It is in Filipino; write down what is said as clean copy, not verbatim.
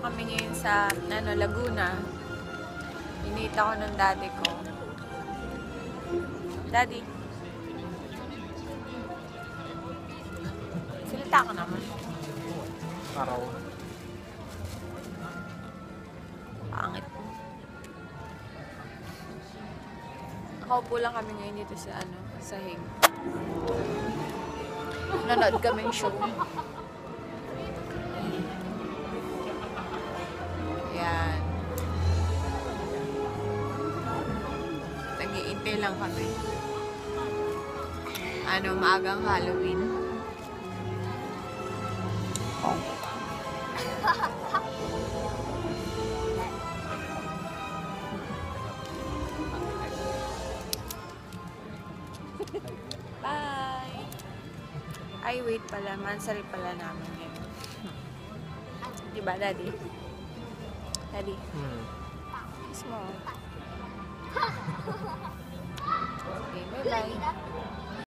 kami ngayon sa Laguna. Inita ko ng daddy ko. Daddy. Salita ka naman. Araw. Pangit. Nakaupo lang kami ngayon dito sa sahig. Nanood kaming show. Yan. Nag-iintay lang kami. Maagang Halloween. Bye! Ay, wait pala. Mansari pala namin yun. Diba, Daddy? Daddy? Kiss mo.